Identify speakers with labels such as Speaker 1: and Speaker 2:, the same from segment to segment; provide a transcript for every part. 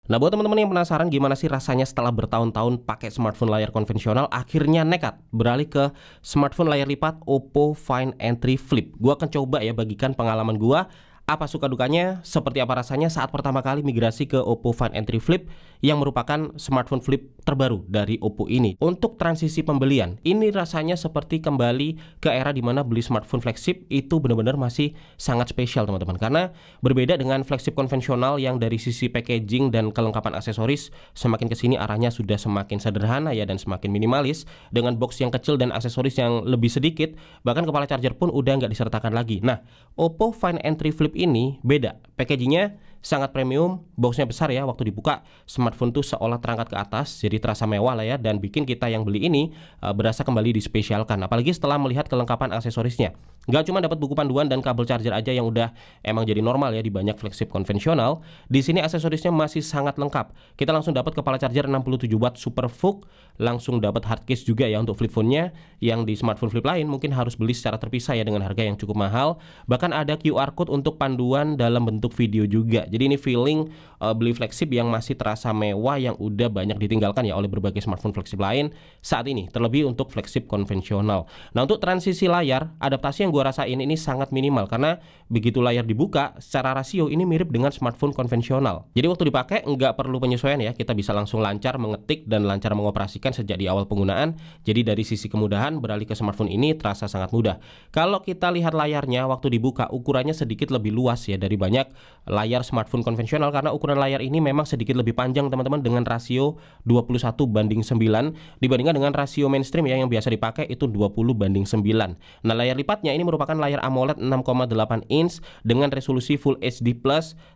Speaker 1: Nah, buat teman-teman yang penasaran gimana sih rasanya setelah bertahun-tahun pakai smartphone layar konvensional, akhirnya nekat beralih ke smartphone layar lipat Oppo Find N3 Flip. Gua akan coba ya bagikan pengalaman gua, apa suka dukanya, seperti apa rasanya saat pertama kali migrasi ke Oppo Find N3 Flip yang merupakan smartphone flip terbaru dari Oppo ini. Untuk transisi pembelian, ini rasanya seperti kembali ke era dimana beli smartphone flagship itu benar-benar masih sangat spesial teman-teman. Karena berbeda dengan flagship konvensional yang dari sisi packaging dan kelengkapan aksesoris, semakin kesini arahnya sudah semakin sederhana ya dan semakin minimalis, dengan box yang kecil dan aksesoris yang lebih sedikit, bahkan kepala charger pun udah nggak disertakan lagi. Nah, Oppo Find N3 Flip ini beda, packagingnya sangat premium, boxnya besar ya, waktu dibuka smartphone tuh seolah terangkat ke atas, jadi terasa mewah lah ya, dan bikin kita yang beli ini berasa kembali dispesialkan, apalagi setelah melihat kelengkapan aksesorisnya. Nggak cuma dapat buku panduan dan kabel charger aja yang udah emang jadi normal ya di banyak flagship konvensional, di sini aksesorisnya masih sangat lengkap. Kita langsung dapat kepala charger 67 watt Super VOOC, langsung dapat hard case juga ya untuk flip phone-nya, yang di smartphone flip lain mungkin harus beli secara terpisah ya dengan harga yang cukup mahal. Bahkan ada QR code untuk panduan dalam bentuk video juga. Jadi ini feeling beli flagship yang masih terasa mewah yang udah banyak ditinggalkan ya oleh berbagai smartphone flagship lain saat ini, terlebih untuk flagship konvensional. Nah, untuk transisi layar, adaptasi yang gua rasain ini sangat minimal karena begitu layar dibuka, secara rasio ini mirip dengan smartphone konvensional. Jadi waktu dipakai nggak perlu penyesuaian ya, kita bisa langsung lancar mengetik dan lancar mengoperasikan sejak di awal penggunaan. Jadi dari sisi kemudahan beralih ke smartphone ini terasa sangat mudah. Kalau kita lihat layarnya waktu dibuka, ukurannya sedikit lebih luas ya dari banyak layar smartphone konvensional, karena ukuran layar ini memang sedikit lebih panjang teman-teman, dengan rasio 21:9 dibandingkan dengan rasio mainstream ya yang biasa dipakai itu 20:9. Nah, layar lipatnya ini merupakan layar AMOLED 6,8 inch dengan resolusi Full HD+,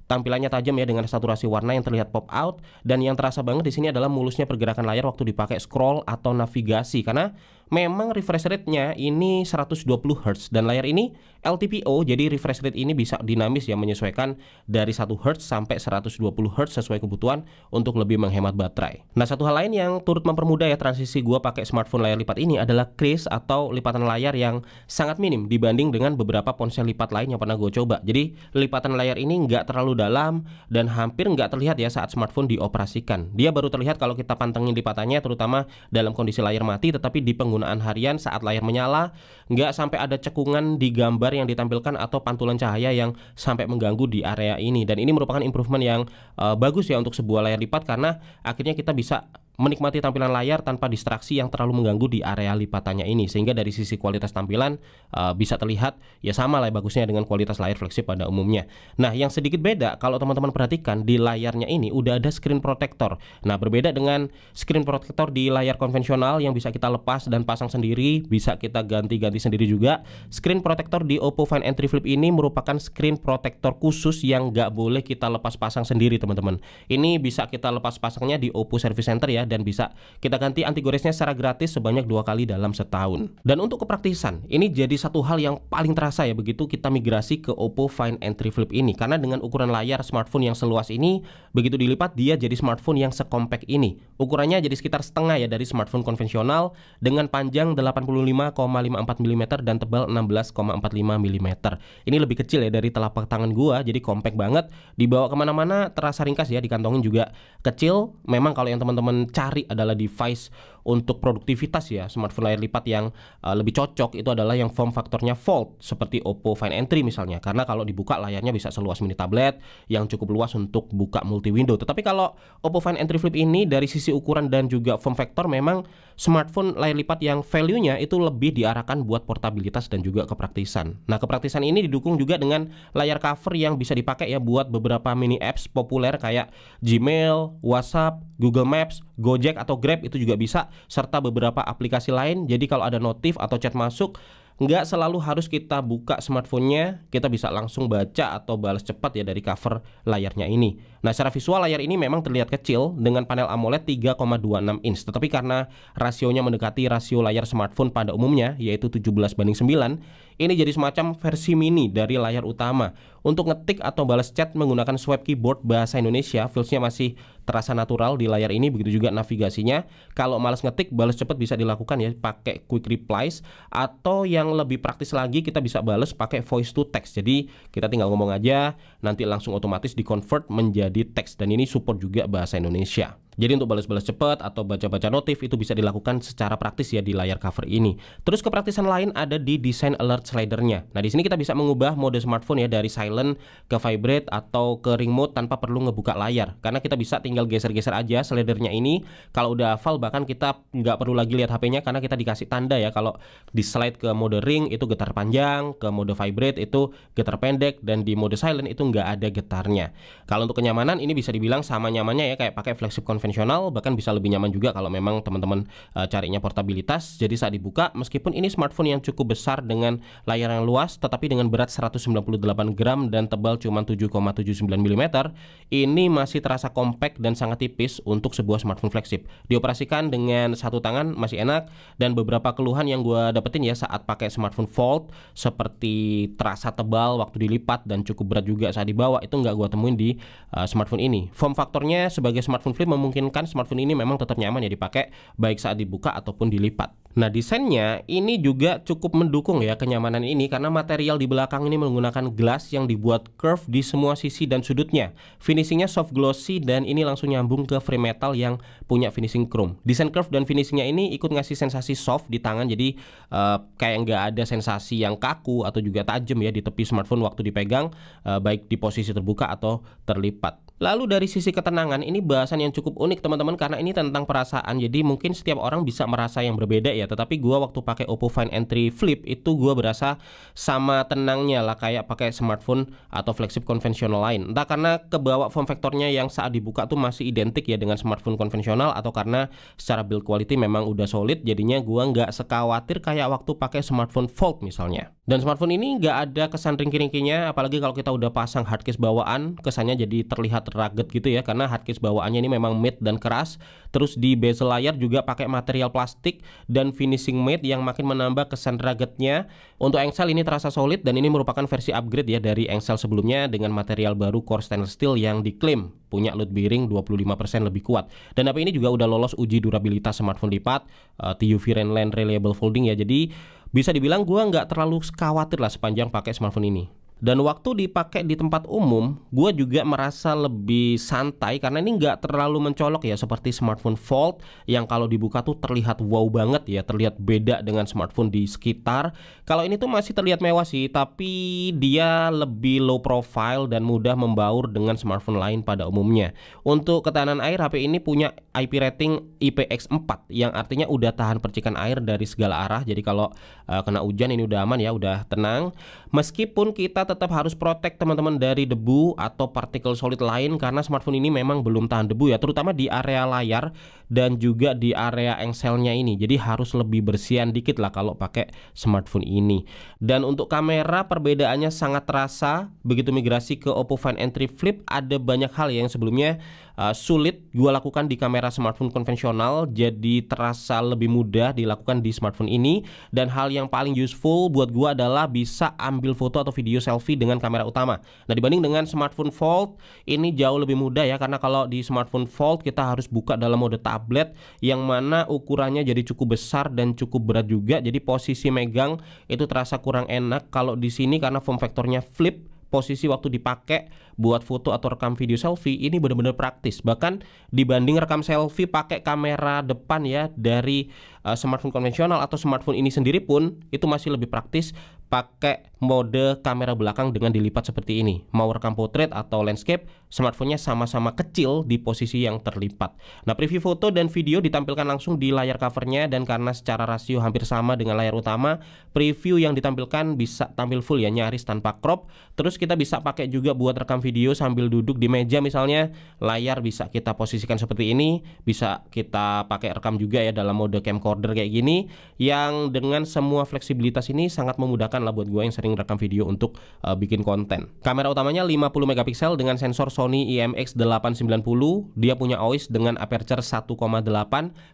Speaker 1: tampilannya tajam ya dengan saturasi warna yang terlihat pop out, dan yang terasa banget di sini adalah mulusnya pergerakan layar waktu dipakai scroll atau navigasi, karena memang refresh rate-nya ini 120 Hz dan layar ini LTPO, jadi refresh rate ini bisa dinamis ya, menyesuaikan dari 1 Hz sampai 120 Hz sesuai kebutuhan untuk lebih menghemat baterai. Nah, satu hal lain yang turut mempermudah ya transisi gua pakai smartphone layar lipat ini adalah crease atau lipatan layar yang sangat minim dibanding dengan beberapa ponsel lipat lain yang pernah gue coba. Jadi lipatan layar ini nggak terlalu dalam dan hampir nggak terlihat ya saat smartphone dioperasikan. Dia baru terlihat kalau kita pantengin lipatannya, terutama dalam kondisi layar mati, tetapi di penggunaan harian saat layar menyala nggak sampai ada cekungan di gambar yang ditampilkan atau pantulan cahaya yang sampai mengganggu di area ini. Dan ini merupakan improvement yang bagus ya untuk sebuah layar lipat, karena akhirnya kita bisa menikmati tampilan layar tanpa distraksi yang terlalu mengganggu di area lipatannya ini, sehingga dari sisi kualitas tampilan bisa terlihat ya sama lah bagusnya dengan kualitas layar flagship pada umumnya. Nah, yang sedikit beda kalau teman-teman perhatikan, di layarnya ini udah ada screen protector. Nah, berbeda dengan screen protector di layar konvensional yang bisa kita lepas dan pasang sendiri, bisa kita ganti-ganti sendiri juga. Screen protector di Oppo Find N3 Flip ini merupakan screen protector khusus yang nggak boleh kita lepas pasang sendiri teman-teman. Ini bisa kita lepas pasangnya di Oppo Service Center ya, dan bisa kita ganti anti goresnya secara gratis sebanyak 2 kali dalam setahun. Dan untuk kepraktisan, ini jadi satu hal yang paling terasa ya begitu kita migrasi ke Oppo Find N3 Flip ini, karena dengan ukuran layar smartphone yang seluas ini, begitu dilipat dia jadi smartphone yang sekompak ini. Ukurannya jadi sekitar setengah ya dari smartphone konvensional, dengan panjang 85,54 mm dan tebal 16,45 mm. Ini lebih kecil ya dari telapak tangan gua, jadi compact banget. Dibawa kemana-mana terasa ringkas ya, dikantongin juga kecil. Memang kalau yang teman-teman cari adalah device untuk produktivitas ya, smartphone layar lipat yang lebih cocok itu adalah yang form faktornya fold seperti Oppo Find N3 misalnya, karena kalau dibuka layarnya bisa seluas mini tablet yang cukup luas untuk buka multi window. Tetapi kalau Oppo Find N3 Flip ini dari sisi ukuran dan juga form factor memang smartphone layar lipat yang value-nya itu lebih diarahkan buat portabilitas dan juga kepraktisan. Nah, kepraktisan ini didukung juga dengan layar cover yang bisa dipakai ya buat beberapa mini apps populer kayak Gmail, WhatsApp, Google Maps, Gojek atau Grab itu juga bisa, serta beberapa aplikasi lain. Jadi kalau ada notif atau chat masuk, nggak selalu harus kita buka smartphone-nya, kita bisa langsung baca atau balas cepat ya dari cover layarnya ini. Nah, secara visual layar ini memang terlihat kecil dengan panel AMOLED 3,26 inch, tetapi karena rasionya mendekati rasio layar smartphone pada umumnya yaitu 17:9, ini jadi semacam versi mini dari layar utama. Untuk ngetik atau balas chat menggunakan swipe keyboard bahasa Indonesia, feels-nya masih terasa natural di layar ini, begitu juga navigasinya. Kalau malas ngetik, balas cepat bisa dilakukan ya pakai quick replies, atau yang lebih praktis lagi kita bisa balas pakai voice to text. Jadi kita tinggal ngomong aja, nanti langsung otomatis di-convert menjadi teks, dan ini support juga bahasa Indonesia. Jadi untuk balas-balas cepat atau baca-baca notif itu bisa dilakukan secara praktis ya di layar cover ini. Terus kepraktisan lain ada di desain alert slidernya. Nah, di sini kita bisa mengubah mode smartphone ya dari silent ke vibrate atau ke ring mode tanpa perlu ngebuka layar. Karena kita bisa tinggal geser-geser aja slidernya ini. Kalau udah hafal bahkan kita nggak perlu lagi lihat HP-nya karena kita dikasih tanda ya kalau di slide ke mode ring itu getar panjang, ke mode vibrate itu getar pendek, dan di mode silent itu nggak ada getarnya. Kalau untuk kenyamanan ini bisa dibilang sama nyamannya ya kayak pakai flagship konvensional, bahkan bisa lebih nyaman juga kalau memang teman-teman carinya portabilitas. Jadi saat dibuka, meskipun ini smartphone yang cukup besar dengan layar yang luas, tetapi dengan berat 198 gram dan tebal cuma 7,79 mm, ini masih terasa compact dan sangat tipis untuk sebuah smartphone flagship. Dioperasikan dengan satu tangan masih enak, dan beberapa keluhan yang gue dapetin ya saat pakai smartphone Fold seperti terasa tebal waktu dilipat dan cukup berat juga saat dibawa, itu nggak gue temuin di smartphone ini. Form faktornya sebagai smartphone flip memungkinkan smartphone ini memang tetap nyaman ya dipakai baik saat dibuka ataupun dilipat. Nah, desainnya ini juga cukup mendukung ya kenyamanan ini karena material di belakang ini menggunakan glass yang dibuat curve di semua sisi dan sudutnya. Finishingnya soft glossy dan ini langsung nyambung ke frame metal yang punya finishing chrome. Desain curve dan finishingnya ini ikut ngasih sensasi soft di tangan, jadi kayak nggak ada sensasi yang kaku atau juga tajam ya di tepi smartphone waktu dipegang, baik di posisi terbuka atau terlipat. Lalu dari sisi ketenangan, ini bahasan yang cukup unik teman-teman karena ini tentang perasaan. Jadi mungkin setiap orang bisa merasa yang berbeda ya. Tetapi gua waktu pakai Oppo Find N3 Flip itu gua berasa sama tenangnya lah kayak pakai smartphone atau flagship konvensional lain. Entah karena kebawa form factornya yang saat dibuka tuh masih identik ya dengan smartphone konvensional, atau karena secara build quality memang udah solid. Jadinya gua nggak sekhawatir kayak waktu pakai smartphone Fold misalnya. Dan smartphone ini nggak ada kesan ringkih-ringkihnya, apalagi kalau kita udah pasang hardcase bawaan, kesannya jadi terlihat rugged gitu ya, karena hardcase bawaannya ini memang matte dan keras. Terus di bezel layar juga pakai material plastik dan finishing matte yang makin menambah kesan ruggednya. Untuk engsel ini terasa solid dan ini merupakan versi upgrade ya dari engsel sebelumnya dengan material baru core stainless steel yang diklaim punya load bearing 25% lebih kuat. Dan HP ini juga udah lolos uji durabilitas smartphone lipat, TUV Rainland Reliable Folding ya. Jadi bisa dibilang gua nggak terlalu khawatir lah sepanjang pakai smartphone ini. Dan waktu dipakai di tempat umum, gue juga merasa lebih santai karena ini nggak terlalu mencolok ya seperti smartphone Fold yang kalau dibuka tuh terlihat wow banget ya, terlihat beda dengan smartphone di sekitar. Kalau ini tuh masih terlihat mewah sih, tapi dia lebih low profile dan mudah membaur dengan smartphone lain pada umumnya. Untuk ketahanan air, HP ini punya IP rating IPX4 yang artinya udah tahan percikan air dari segala arah. Jadi kalau kena hujan ini udah aman ya, udah tenang. Meskipun kita tetap harus protect teman-teman dari debu atau partikel solid lain karena smartphone ini memang belum tahan debu ya, terutama di area layar dan juga di area engselnya ini. Jadi harus lebih bersihan dikit lah kalau pakai smartphone ini. Dan untuk kamera perbedaannya sangat terasa. Begitu migrasi ke Oppo Find N3 Flip, ada banyak hal yang sebelumnya sulit gue lakukan di kamera smartphone konvensional, jadi terasa lebih mudah dilakukan di smartphone ini. Dan hal yang paling useful buat gue adalah bisa ambil foto atau video selfie dengan kamera utama. Nah, dibanding dengan smartphone Fold, ini jauh lebih mudah ya, karena kalau di smartphone Fold kita harus buka dalam mode tablet yang mana ukurannya jadi cukup besar dan cukup berat juga. Jadi posisi megang itu terasa kurang enak. Kalau di sini karena form factornya flip, posisi waktu dipakai buat foto atau rekam video selfie ini benar-benar praktis. Bahkan dibanding rekam selfie pakai kamera depan ya dari smartphone konvensional atau smartphone ini sendiri pun itu masih lebih praktis pakai mode kamera belakang dengan dilipat seperti ini. Mau rekam portrait atau landscape, smartphone-nya sama-sama kecil di posisi yang terlipat. Nah, preview foto dan video ditampilkan langsung di layar covernya, dan karena secara rasio hampir sama dengan layar utama, preview yang ditampilkan bisa tampil full ya, nyaris tanpa crop. Terus kita bisa pakai juga buat rekam video sambil duduk di meja misalnya. Layar bisa kita posisikan seperti ini, bisa kita pakai rekam juga ya dalam mode camcorder recorder kayak gini, yang dengan semua fleksibilitas ini sangat memudahkan lah buat gue yang sering rekam video untuk bikin konten. Kamera utamanya 50 megapiksel dengan sensor Sony IMX890. Dia punya OIS dengan aperture 1,8.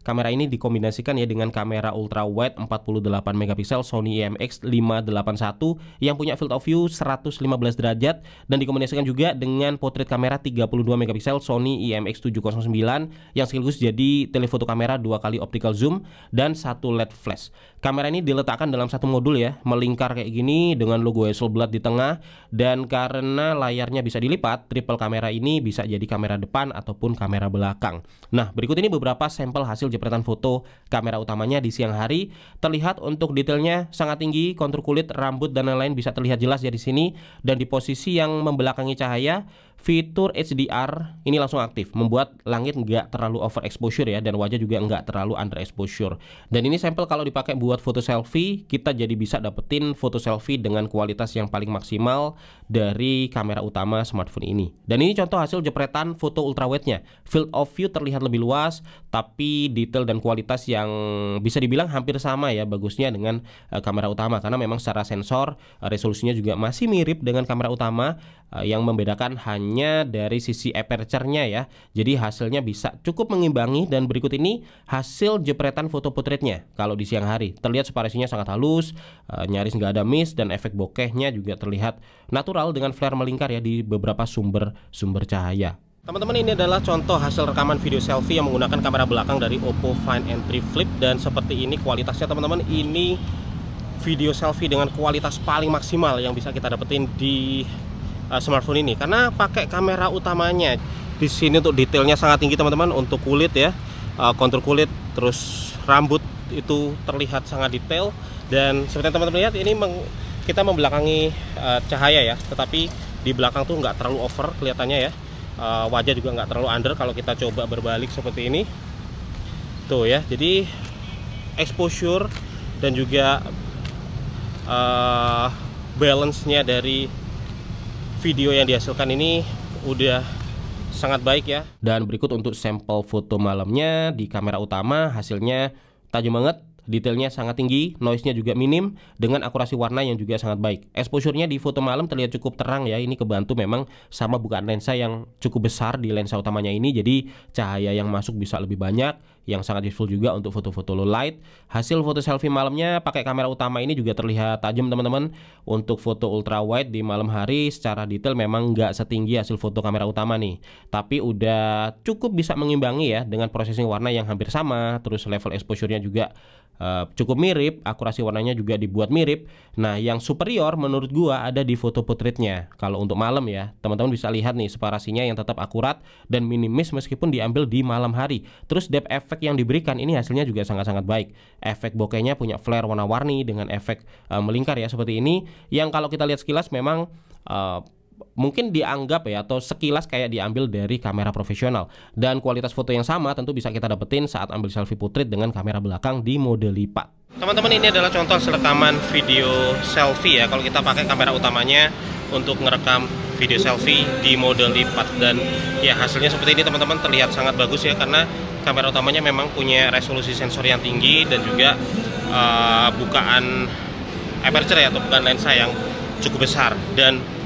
Speaker 1: Kamera ini dikombinasikan ya dengan kamera ultra wide 48 megapiksel Sony IMX581 yang punya field of view 115 derajat, dan dikombinasikan juga dengan portrait kamera 32 megapiksel Sony IMX709 yang sekaligus jadi telefoto kamera 2 kali optical zoom dan 1 LED flash. Kamera ini diletakkan dalam satu modul ya, melingkar kayak gini dengan logo Hasselblad di tengah, dan karena layarnya bisa dilipat, triple kamera ini bisa jadi kamera depan ataupun kamera belakang. Nah, berikut ini beberapa sampel hasil jepretan foto kamera utamanya di siang hari. Terlihat untuk detailnya sangat tinggi, kontur kulit, rambut dan lain-lain bisa terlihat jelas ya di sini, dan di posisi yang membelakangi cahaya, fitur HDR ini langsung aktif, membuat langit nggak terlalu overexposure ya, dan wajah juga nggak terlalu underexposure. Dan ini sampel kalau dipakai buat foto selfie, kita jadi bisa dapetin foto selfie dengan kualitas yang paling maksimal dari kamera utama smartphone ini. Dan ini contoh hasil jepretan foto ultrawide-nya. Field of view terlihat lebih luas, tapi detail dan kualitas yang bisa dibilang hampir sama ya bagusnya dengan kamera utama, karena memang secara sensor resolusinya juga masih mirip dengan kamera utama. Yang membedakan hanya dari sisi aperture-nya ya. Jadi hasilnya bisa cukup mengimbangi, dan berikut ini hasil jepretan foto portraitnya kalau di siang hari. Terlihat separasinya sangat halus, nyaris nggak ada miss, dan efek bokehnya juga terlihat natural dengan flare melingkar ya di beberapa sumber cahaya. Teman-teman, ini adalah contoh hasil rekaman video selfie yang menggunakan kamera belakang dari Oppo Find N3 Flip, dan seperti ini kualitasnya teman-teman. Ini video selfie dengan kualitas paling maksimal yang bisa kita dapetin di smartphone ini, karena pakai kamera utamanya. Di sini untuk detailnya sangat tinggi teman-teman, untuk kulit ya, kontur kulit, terus rambut itu terlihat sangat detail. Dan seperti teman-teman lihat, ini kita membelakangi cahaya ya, tetapi di belakang tuh nggak terlalu over kelihatannya ya. Wajah juga nggak terlalu under kalau kita coba berbalik seperti ini tuh ya. Jadi exposure dan juga balance-nya dari video yang dihasilkan ini udah sangat baik ya. Dan berikut untuk sampel foto malamnya di kamera utama, hasilnya tajam banget, detailnya sangat tinggi, noise-nya juga minim, dengan akurasi warna yang juga sangat baik. Exposure-nya di foto malam terlihat cukup terang ya. Ini kebantu memang sama bukaan lensa yang cukup besar di lensa utamanya ini, jadi cahaya yang masuk bisa lebih banyak, yang sangat useful juga untuk foto-foto low light. Hasil foto selfie malamnya pakai kamera utama ini juga terlihat tajam teman-teman. Untuk foto ultra wide di malam hari secara detail memang nggak setinggi hasil foto kamera utama nih, tapi udah cukup bisa mengimbangi ya dengan processing warna yang hampir sama. Terus level exposure-nya juga cukup mirip, akurasi warnanya juga dibuat mirip. Nah, yang superior menurut gua ada di foto portraitnya. Kalau untuk malam ya, teman-teman bisa lihat nih separasinya yang tetap akurat dan minimis meskipun diambil di malam hari. Terus depth effect yang diberikan ini hasilnya juga sangat-sangat baik. Efek bokehnya punya flare warna-warni dengan efek melingkar ya seperti ini, yang kalau kita lihat sekilas memang mungkin dianggap ya, atau sekilas kayak diambil dari kamera profesional. Dan kualitas foto yang sama tentu bisa kita dapetin saat ambil selfie portrait dengan kamera belakang di mode lipat. Teman-teman, ini adalah contoh rekaman video selfie ya, kalau kita pakai kamera utamanya untuk ngerekam video selfie di mode lipat. Dan ya hasilnya seperti ini teman-teman, terlihat sangat bagus ya, karena kamera utamanya memang punya resolusi sensor yang tinggi dan juga bukaan aperture ya, atau bukaan lensa yang cukup besar. Dan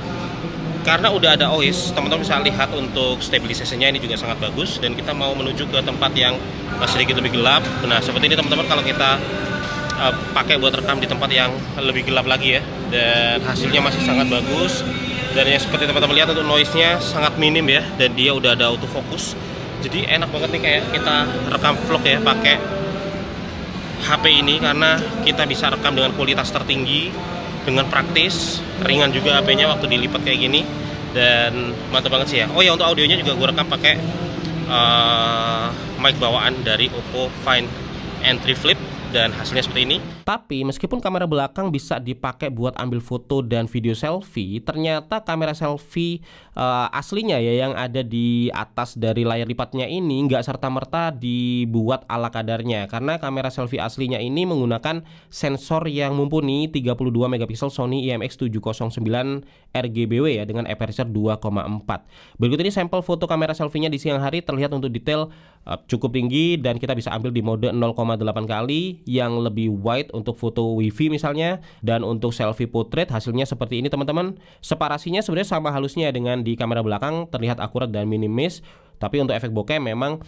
Speaker 1: karena udah ada OIS, teman-teman bisa lihat untuk stabilisasinya ini juga sangat bagus. Dan kita mau menuju ke tempat yang sedikit lebih gelap. Nah, seperti ini teman-teman kalau kita pakai buat rekam di tempat yang lebih gelap lagi ya. Dan hasilnya masih sangat bagus. Dan yang seperti teman-teman lihat untuk noise-nya sangat minim ya. Dan dia udah ada autofocus. Jadi enak banget nih kayak kita rekam vlog ya pakai HP ini, karena kita bisa rekam dengan kualitas tertinggi, dengan praktis, ringan juga HP-nya waktu dilipat kayak gini, dan mantap banget sih ya. Oh ya, untuk audionya juga gue rekam pakai mic bawaan dari Oppo Find N3 Flip, dan hasilnya seperti ini. Tapi meskipun kamera belakang bisa dipakai buat ambil foto dan video selfie, ternyata kamera selfie aslinya ya yang ada di atas dari layar lipatnya ini nggak serta-merta dibuat ala kadarnya, karena kamera selfie aslinya ini menggunakan sensor yang mumpuni 32 megapiksel Sony IMX709 RGBW ya dengan aperture 2,4. Berikut ini sampel foto kamera selfie-nya di siang hari, terlihat untuk detail cukup tinggi dan kita bisa ambil di mode 0,8 kali yang lebih wide untuk foto wifi misalnya, dan untuk selfie portrait hasilnya seperti ini teman-teman. Separasinya sebenarnya sama halusnya dengan di kamera belakang, terlihat akurat dan minimis. Tapi untuk efek bokeh memang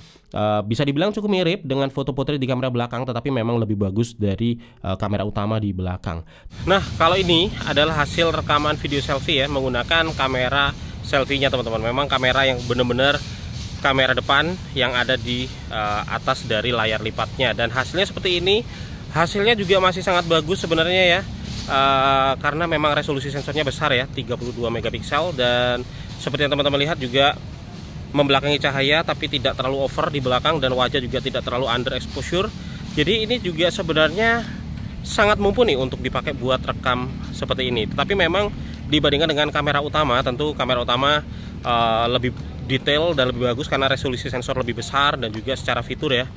Speaker 1: bisa dibilang cukup mirip dengan foto portrait di kamera belakang, tetapi memang lebih bagus dari kamera utama di belakang. Nah, kalau ini adalah hasil rekaman video selfie ya menggunakan kamera selfie-nya teman-teman. Memang kamera yang benar-benar kamera depan yang ada di atas dari layar lipatnya, dan hasilnya seperti ini. Hasilnya juga masih sangat bagus sebenarnya ya, karena memang resolusi sensornya besar ya, 32 megapiksel, dan seperti yang teman-teman lihat juga membelakangi cahaya tapi tidak terlalu over di belakang, dan wajah juga tidak terlalu under exposure. Jadi ini juga sebenarnya sangat mumpuni untuk dipakai buat rekam seperti ini. Tapi memang dibandingkan dengan kamera utama, tentu kamera utama lebih detail dan lebih bagus karena resolusi sensor lebih besar, dan juga secara fitur ya,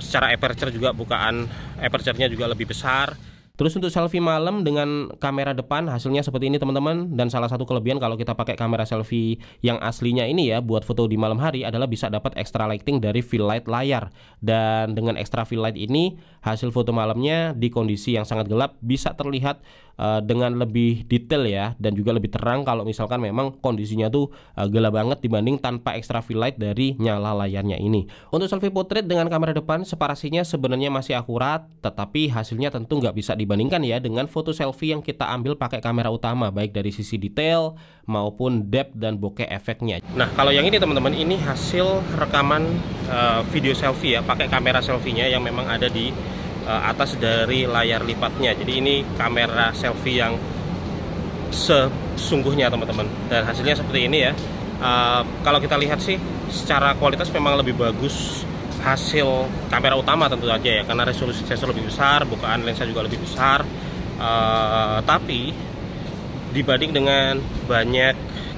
Speaker 1: secara aperture juga, bukaan aperture-nya juga lebih besar. Terus untuk selfie malam dengan kamera depan hasilnya seperti ini teman-teman. Dan salah satu kelebihan kalau kita pakai kamera selfie yang aslinya ini ya buat foto di malam hari adalah bisa dapat extra lighting dari fill light layar. Dan dengan extra fill light ini hasil foto malamnya di kondisi yang sangat gelap bisa terlihat dengan lebih detail ya, dan juga lebih terang kalau misalkan memang kondisinya tuh gelap banget dibanding tanpa extra fill light dari nyala layarnya ini. Untuk selfie portrait dengan kamera depan separasinya sebenarnya masih akurat, tetapi hasilnya tentu nggak bisa dibandingkan ya dengan foto selfie yang kita ambil pakai kamera utama, baik dari sisi detail maupun depth dan bokeh efeknya. Nah, kalau yang ini teman-teman, ini hasil rekaman video selfie ya pakai kamera selfie-nya yang memang ada di atas dari layar lipatnya. Jadi ini kamera selfie yang sesungguhnya teman-teman, dan hasilnya seperti ini ya. Kalau kita lihat sih secara kualitas memang lebih bagus hasil kamera utama tentu saja ya, karena resolusi sensor lebih besar, bukaan lensa juga lebih besar. Tapi dibanding dengan banyak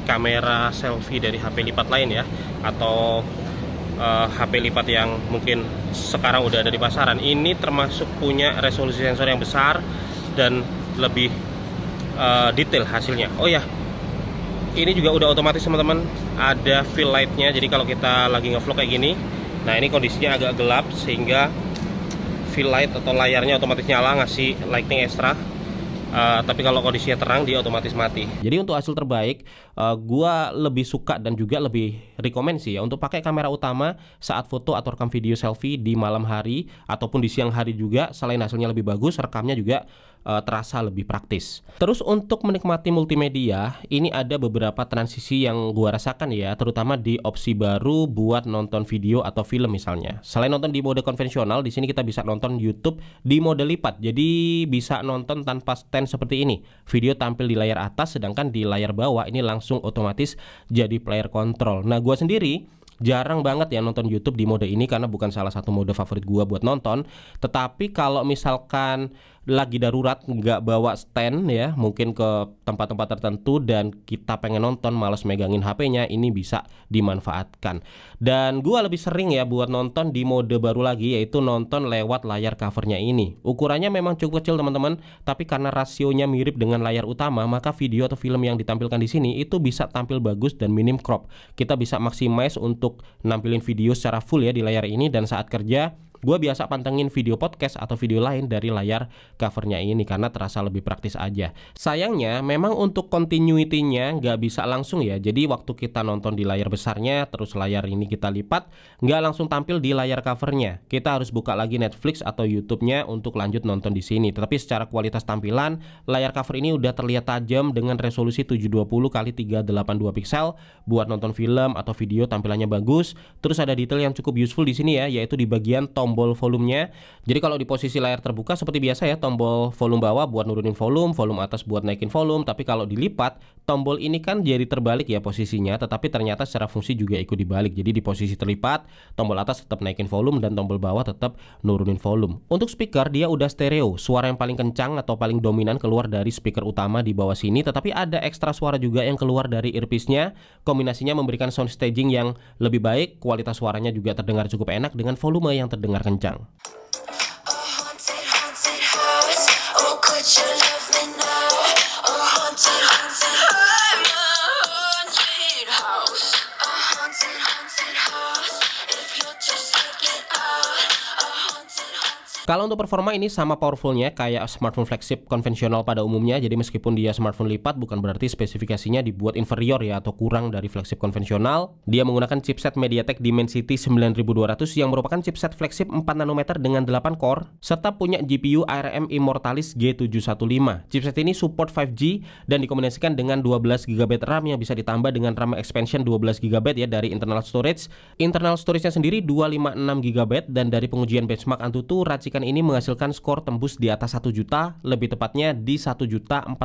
Speaker 1: kamera selfie dari HP lipat lain ya, atau HP lipat yang mungkin sekarang udah ada di pasaran, ini termasuk punya resolusi sensor yang besar dan lebih detail hasilnya. Oh ya, ini juga udah otomatis teman-teman, ada fill lightnya. Jadi kalau kita lagi ngevlog kayak gini, nah ini kondisinya agak gelap sehingga fill light atau layarnya otomatis nyala, ngasih lighting ekstra. Tapi kalau kondisinya terang dia otomatis mati. Jadi untuk hasil terbaik, gua lebih suka dan juga lebih rekomend sih ya untuk pakai kamera utama saat foto atau rekam video selfie di malam hari ataupun di siang hari juga. Selain hasilnya lebih bagus, rekamnya juga terasa lebih praktis. Terus untuk menikmati multimedia, ini ada beberapa transisi yang gua rasakan ya, terutama di opsi baru buat nonton video atau film misalnya. Selain nonton di mode konvensional, di sini kita bisa nonton YouTube di mode lipat. Jadi bisa nonton tanpa stand seperti ini. Video tampil di layar atas, sedangkan di layar bawah ini langsung otomatis jadi player control. Nah, gua sendiri jarang banget ya nonton YouTube di mode ini karena bukan salah satu mode favorit gua buat nonton. Tetapi kalau misalkan lagi darurat nggak bawa stand ya, mungkin ke tempat-tempat tertentu dan kita pengen nonton males megangin HP-nya, ini bisa dimanfaatkan. Dan gua lebih sering ya buat nonton di mode baru lagi, yaitu nonton lewat layar covernya ini. Ukurannya memang cukup kecil teman-teman, tapi karena rasionya mirip dengan layar utama, maka video atau film yang ditampilkan di sini itu bisa tampil bagus dan minim crop. Kita bisa maximize untuk nampilin video secara full ya di layar ini, dan saat kerja gue biasa pantengin video podcast atau video lain dari layar covernya ini karena terasa lebih praktis aja. Sayangnya memang untuk continuity-nya nggak bisa langsung ya. Jadi waktu kita nonton di layar besarnya terus layar ini kita lipat, nggak langsung tampil di layar covernya. Kita harus buka lagi Netflix atau YouTube-nya untuk lanjut nonton di sini. Tetapi secara kualitas tampilan, layar cover ini udah terlihat tajam dengan resolusi 720x382 piksel. Buat nonton film atau video tampilannya bagus. Terus ada detail yang cukup useful di sini ya, yaitu di bagian tombol tombol volumenya. Jadi kalau di posisi layar terbuka seperti biasa ya, tombol volume bawah buat nurunin volume, volume atas buat naikin volume. Tapi kalau dilipat, tombol ini kan jadi terbalik ya posisinya, tetapi ternyata secara fungsi juga ikut dibalik. Jadi di posisi terlipat, tombol atas tetap naikin volume dan tombol bawah tetap nurunin volume. Untuk speaker dia udah stereo, suara yang paling kencang atau paling dominan keluar dari speaker utama di bawah sini, tetapi ada ekstra suara juga yang keluar dari earpiece-nya. Kombinasinya memberikan sound staging yang lebih baik, kualitas suaranya juga terdengar cukup enak dengan volume yang terdengar kencang. Kalau untuk performa ini sama powerfulnya kayak smartphone flagship konvensional pada umumnya. Jadi meskipun dia smartphone lipat bukan berarti spesifikasinya dibuat inferior ya atau kurang dari flagship konvensional. Dia menggunakan chipset MediaTek Dimensity 9200 yang merupakan chipset flagship 4 nanometer dengan 8 core serta punya GPU ARM Immortalis G715. Chipset ini support 5G dan dikombinasikan dengan 12 GB RAM yang bisa ditambah dengan RAM expansion 12 GB ya dari internal storage. Internal storage-nya sendiri 256 GB dan dari pengujian benchmark Antutu racikan ini menghasilkan skor tembus di atas 1 juta, lebih tepatnya di 1.049.003.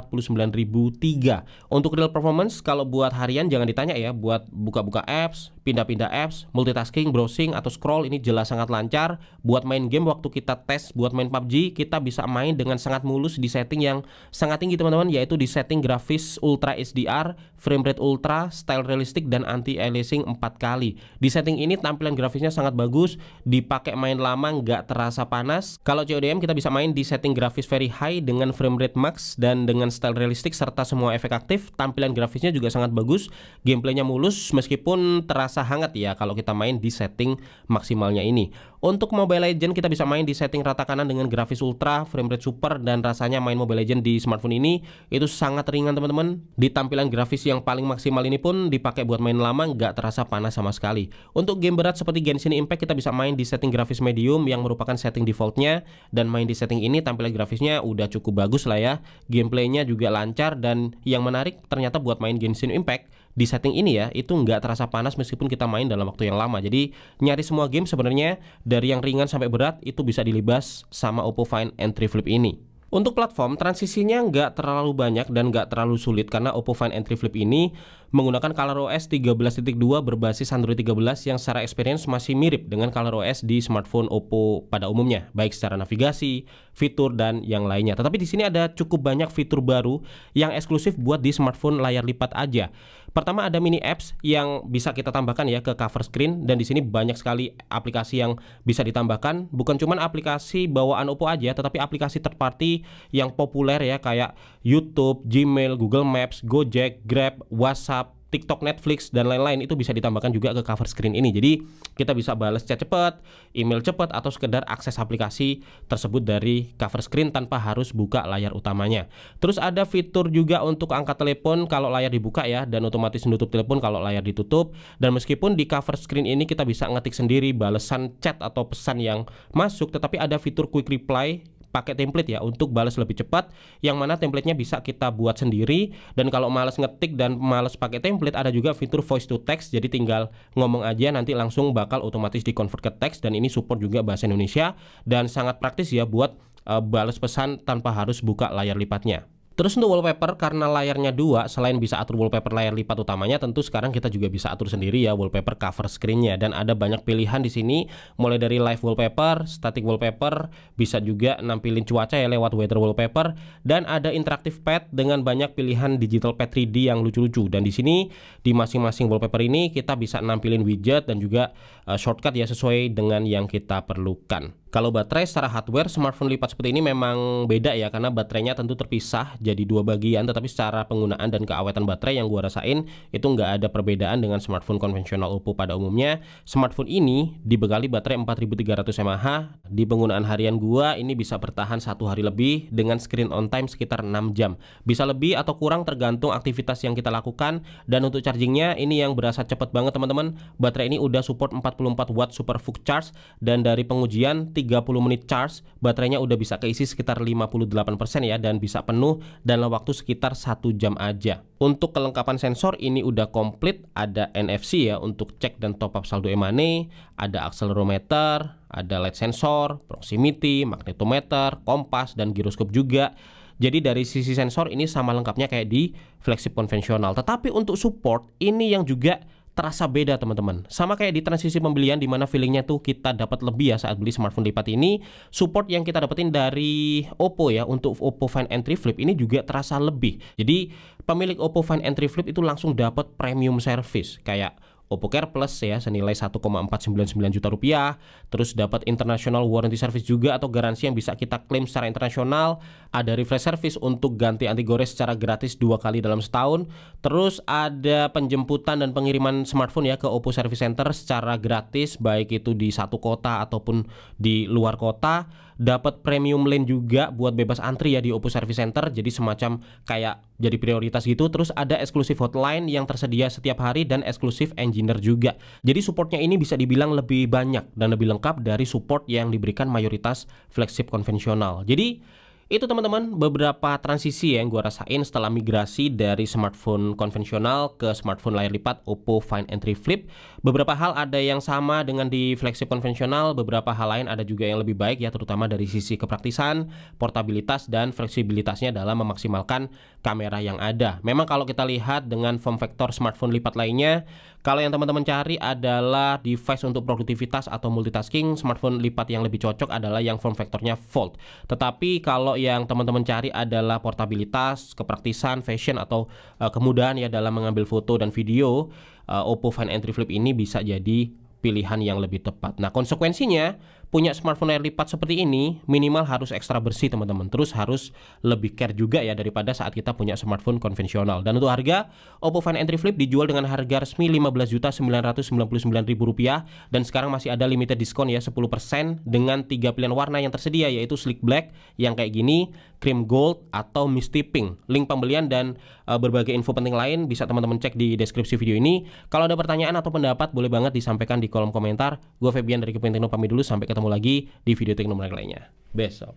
Speaker 1: Untuk real performance kalau buat harian jangan ditanya ya, buat buka-buka apps, pindah-pindah apps, multitasking, browsing atau scroll ini jelas sangat lancar. Buat main game waktu kita tes buat main PUBG, kita bisa main dengan sangat mulus di setting yang sangat tinggi teman-teman, yaitu di setting grafis Ultra HDR, frame rate ultra, style realistic dan anti-aliasing 4 kali. Di setting ini tampilan grafisnya sangat bagus, dipakai main lama nggak terasa panas. Kalau CODM kita bisa main di setting grafis very high dengan frame rate max dan dengan style realistic serta semua efek aktif. Tampilan grafisnya juga sangat bagus, gameplaynya mulus meskipun terasa hangat ya kalau kita main di setting maksimalnya ini. Untuk Mobile Legends kita bisa main di setting rata kanan dengan grafis ultra, frame rate super, dan rasanya main Mobile Legends di smartphone ini itu sangat ringan teman-teman. Di tampilan grafis yang paling maksimal ini pun dipakai buat main lama nggak terasa panas sama sekali. Untuk game berat seperti Genshin Impact kita bisa main di setting grafis medium yang merupakan setting defaultnya, dan main di setting ini tampilan grafisnya udah cukup bagus lah ya. Gameplaynya juga lancar dan yang menarik ternyata buat main Genshin Impact di setting ini ya itu nggak terasa panas meskipun kita main dalam waktu yang lama. Jadi nyari semua game sebenarnya dari yang ringan sampai berat itu bisa dilibas sama Oppo Find N3 Flip ini. Untuk platform, transisinya nggak terlalu banyak dan nggak terlalu sulit karena Oppo Find N3 Flip ini menggunakan ColorOS 13.2 berbasis Android 13 yang secara experience masih mirip dengan ColorOS di smartphone Oppo pada umumnya, baik secara navigasi, fitur, dan yang lainnya. Tetapi di sini ada cukup banyak fitur baru yang eksklusif buat di smartphone layar lipat aja. Pertama ada mini apps yang bisa kita tambahkan ya ke cover screen, dan di sini banyak sekali aplikasi yang bisa ditambahkan. Bukan cuma aplikasi bawaan Oppo aja, tetapi aplikasi third party yang populer ya kayak YouTube, Gmail, Google Maps, Gojek, Grab, WhatsApp, TikTok, Netflix, dan lain-lain itu bisa ditambahkan juga ke cover screen ini. Jadi kita bisa balas chat cepat, email cepat, atau sekedar akses aplikasi tersebut dari cover screen tanpa harus buka layar utamanya. Terus ada fitur juga untuk angkat telepon kalau layar dibuka ya, dan otomatis menutup telepon kalau layar ditutup. Dan meskipun di cover screen ini kita bisa ngetik sendiri balasan chat atau pesan yang masuk, tetapi ada fitur quick reply pakai template ya untuk balas lebih cepat, yang mana templatenya bisa kita buat sendiri. Dan kalau males ngetik dan males pakai template, ada juga fitur voice to text, jadi tinggal ngomong aja nanti langsung bakal otomatis di convert ke teks, dan ini support juga bahasa Indonesia dan sangat praktis ya buat balas pesan tanpa harus buka layar lipatnya. Terus untuk wallpaper, karena layarnya dua, selain bisa atur wallpaper layar lipat utamanya, tentu sekarang kita juga bisa atur sendiri ya wallpaper cover screen-nya. Dan ada banyak pilihan di sini, mulai dari live wallpaper, static wallpaper, bisa juga nampilin cuaca ya lewat weather wallpaper, dan ada interactive pad dengan banyak pilihan digital pad 3D yang lucu-lucu. Dan di sini di masing-masing wallpaper ini kita bisa nampilin widget dan juga shortcut ya sesuai dengan yang kita perlukan. Kalau baterai secara hardware, smartphone lipat seperti ini memang beda ya, karena baterainya tentu terpisah jadi dua bagian, tetapi secara penggunaan dan keawetan baterai yang gua rasain itu nggak ada perbedaan dengan smartphone konvensional Oppo pada umumnya. Smartphone ini dibekali baterai 4300 mAh. Di penggunaan harian gua ini bisa bertahan 1 hari lebih dengan screen on time sekitar 6 jam. Bisa lebih atau kurang tergantung aktivitas yang kita lakukan. Dan untuk chargingnya ini yang berasa cepet banget teman-teman. Baterai ini udah support 44 watt super fast charge, dan dari pengujian 30 menit charge, baterainya udah bisa keisi sekitar 58% ya, dan bisa penuh dalam waktu sekitar 1 jam aja. Untuk kelengkapan sensor ini udah komplit, ada NFC ya untuk cek dan top up saldo e-money, ada accelerometer, ada light sensor, proximity, magnetometer, kompas, dan giroskop juga. Jadi dari sisi sensor ini sama lengkapnya kayak di flagship konvensional. Tetapi untuk support ini yang juga terasa beda teman-teman. Sama kayak di transisi pembelian di mana feelingnya tuh kita dapat lebih ya saat beli smartphone lipat ini. Support yang kita dapetin dari Oppo ya untuk Oppo Find N3 Flip ini juga terasa lebih. Jadi pemilik Oppo Find N3 Flip itu langsung dapat premium service kayak Oppo Care Plus ya senilai 1,499 juta rupiah, terus dapat international warranty service juga atau garansi yang bisa kita klaim secara internasional, ada refresh service untuk ganti anti gores secara gratis 2 kali dalam setahun, terus ada penjemputan dan pengiriman smartphone ya ke Oppo Service Center secara gratis baik itu di satu kota ataupun di luar kota, dapat premium lane juga buat bebas antri ya di Oppo Service Center, jadi semacam kayak jadi prioritas gitu. Terus ada eksklusif hotline yang tersedia setiap hari dan eksklusif engineer juga. Jadi supportnya ini bisa dibilang lebih banyak dan lebih lengkap dari support yang diberikan mayoritas flagship konvensional. Jadi itu teman-teman beberapa transisi yang gue rasain setelah migrasi dari smartphone konvensional ke smartphone layar lipat Oppo Find N3 Flip. Beberapa hal ada yang sama dengan di flagship konvensional, beberapa hal lain ada juga yang lebih baik ya, terutama dari sisi kepraktisan, portabilitas, dan fleksibilitasnya dalam memaksimalkan kamera yang ada. Memang kalau kita lihat dengan form factor smartphone lipat lainnya, kalau yang teman-teman cari adalah device untuk produktivitas atau multitasking, smartphone lipat yang lebih cocok adalah yang form factornya Fold. Tetapi kalau yang teman-teman cari adalah portabilitas, kepraktisan, fashion, atau kemudahan ya dalam mengambil foto dan video, Oppo Find N3 Flip ini bisa jadi pilihan yang lebih tepat. Nah, konsekuensinya punya smartphone layar lipat seperti ini minimal harus ekstra bersih teman-teman. Terus harus lebih care juga ya daripada saat kita punya smartphone konvensional. Dan untuk harga, Oppo Find N3 Flip dijual dengan harga resmi Rp15.999.000 dan sekarang masih ada limited diskon ya 10% dengan 3 pilihan warna yang tersedia yaitu sleek black yang kayak gini, cream gold, atau misty pink. Link pembelian dan berbagai info penting lain bisa teman-teman cek di deskripsi video ini. Kalau ada pertanyaan atau pendapat boleh banget disampaikan di kolom komentar. Gue Febian dari Kepoin Tekno pamit dulu, sampai ketemu lagi di video tekno menarik lainnya besok.